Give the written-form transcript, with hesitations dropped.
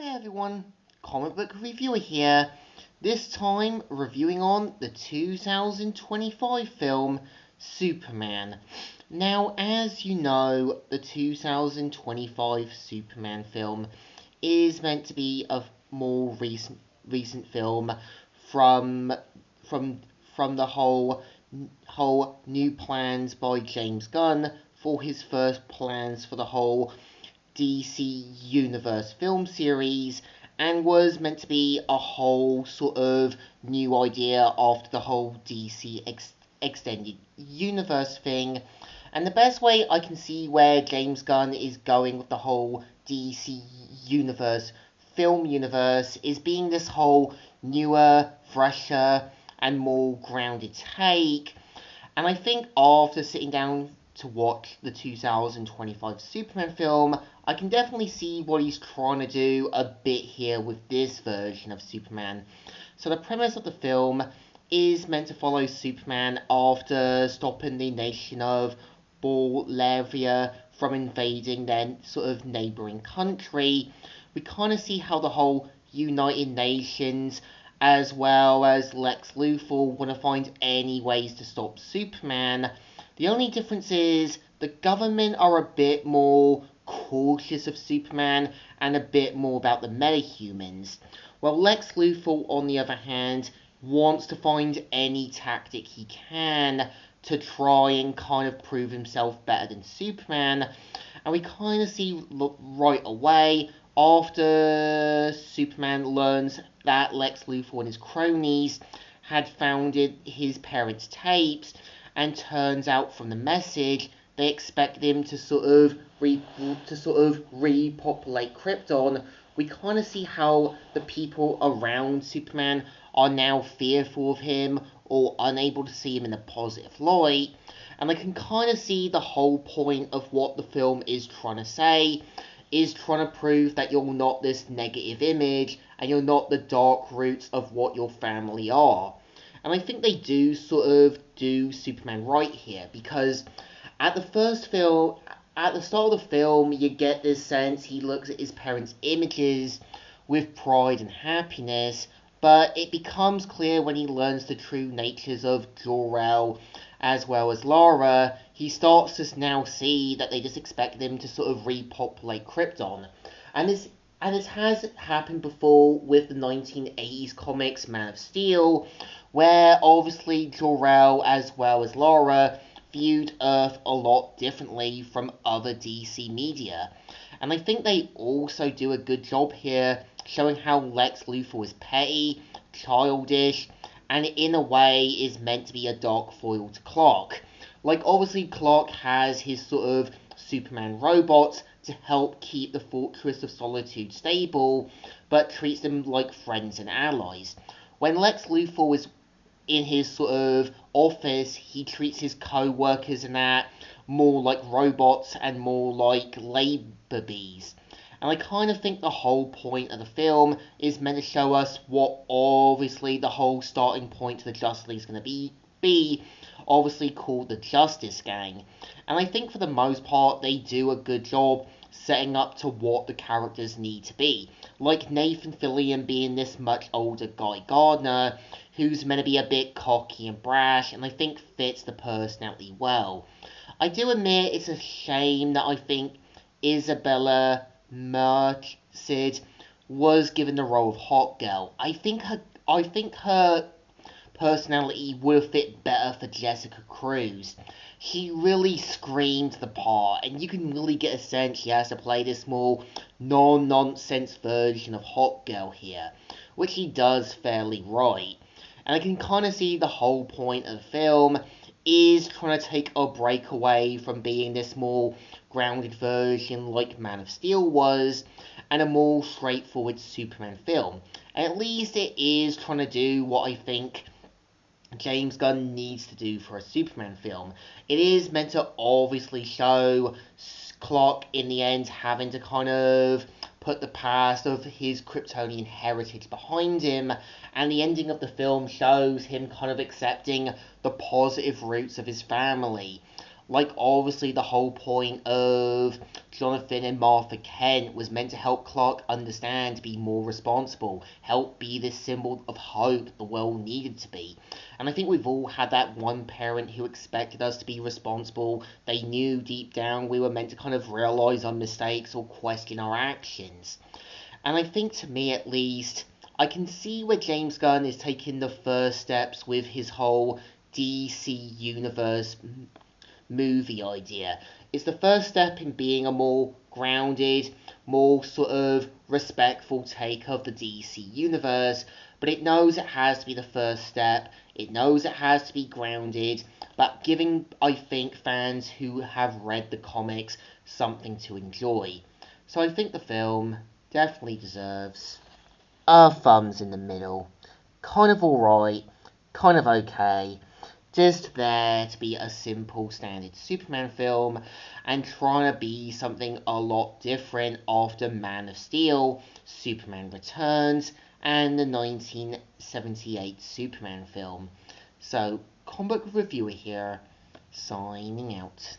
Hi everyone, comic book reviewer here. This time reviewing on the 2025 film Superman. Now, as you know, the 2025 Superman film is meant to be a more recent film from from from the whole new plans by James Gunn for his first plans for the whole DC Universe film series, and was meant to be a whole sort of new idea after the whole Extended Universe thing. And the best way I can see where James Gunn is going with the whole DC Universe film universe is being this whole newer, fresher, and more grounded take. And I think after sitting down to watch the 2025 Superman film, I can definitely see what he's trying to do a bit here with this version of Superman. So the premise of the film is meant to follow Superman after stopping the nation of Bolivia from invading their sort of neighbouring country. We kind of see how the whole United Nations as well as Lex Luthor want to find any ways to stop Superman. The only difference is the government are a bit more cautious of Superman and a bit more about the metahumans, while Lex Luthor, on the other hand, wants to find any tactic he can to try and kind of prove himself better than Superman. And we kind of see right away after Superman learns that Lex Luthor and his cronies had founded his parents' tapes, and turns out from the message they expect him to sort of repopulate Krypton. We kind of see how the people around Superman are now fearful of him or unable to see him in a positive light. And I can kind of see the whole point of what the film is trying to say, is trying to prove that you're not this negative image and you're not the dark roots of what your family are. And I think they do sort of do Superman right here, because at the start of the film, you get this sense he looks at his parents' images with pride and happiness, but it becomes clear when he learns the true natures of Jor-El as well as Lara. He starts to now see that they just expect him to sort of repopulate Krypton. And this has happened before with the 1980s comics Man of Steel, where obviously Jor-El as well as Lara viewed Earth a lot differently from other DC media. And I think they also do a good job here showing how Lex Luthor is petty, childish, and in a way is meant to be a dark foil to Clark. Like, obviously Clark has his sort of Superman robots to help keep the Fortress of Solitude stable, but treats them like friends and allies. When Lex Luthor is in his sort of office, he treats his co-workers and that more like robots and more like labour bees. And I kind of think the whole point of the film is meant to show us what obviously the whole starting point to the Justice League is going to be obviously called the Justice Gang. And I think for the most part they do a good job setting up to what the characters need to be. Like Nathan Fillion being this much older Guy Gardner, who's meant to be a bit cocky and brash, and I think fits the personality well. I do admit it's a shame that I think Isabella Merced was given the role of Hot Girl. I think her personality would have fit better for Jessica Cruz. She really screamed the part, and you can really get a sense she has to play this more non-nonsense version of Hot Girl here, which she does fairly right. And I can kind of see the whole point of the film is trying to take a break away from being this more grounded version like Man of Steel was, and a more straightforward Superman film. And at least it is trying to do what I think James Gunn needs to do for a Superman film. It is meant to obviously show Clark in the end having to kind of put the past of his Kryptonian heritage behind him, and the ending of the film shows him kind of accepting the positive roots of his family. Like, obviously, the whole point of Jonathan and Martha Kent was meant to help Clark understand, be more responsible, help be this symbol of hope the world needed to be. And I think we've all had that one parent who expected us to be responsible. They knew deep down we were meant to kind of realise our mistakes or question our actions. And I think, to me at least, I can see where James Gunn is taking the first steps with his whole DC Universe movie idea. It's the first step in being a more grounded, more sort of respectful take of the DC Universe, but it knows it has to be the first step, it knows it has to be grounded, but giving, I think, fans who have read the comics something to enjoy. So I think the film definitely deserves a thumbs in the middle. Kind of alright, kind of okay. Just there to be a simple standard Superman film and trying to be something a lot different after Man of Steel, Superman Returns, and the 1978 Superman film. So, comic book reviewer here, signing out.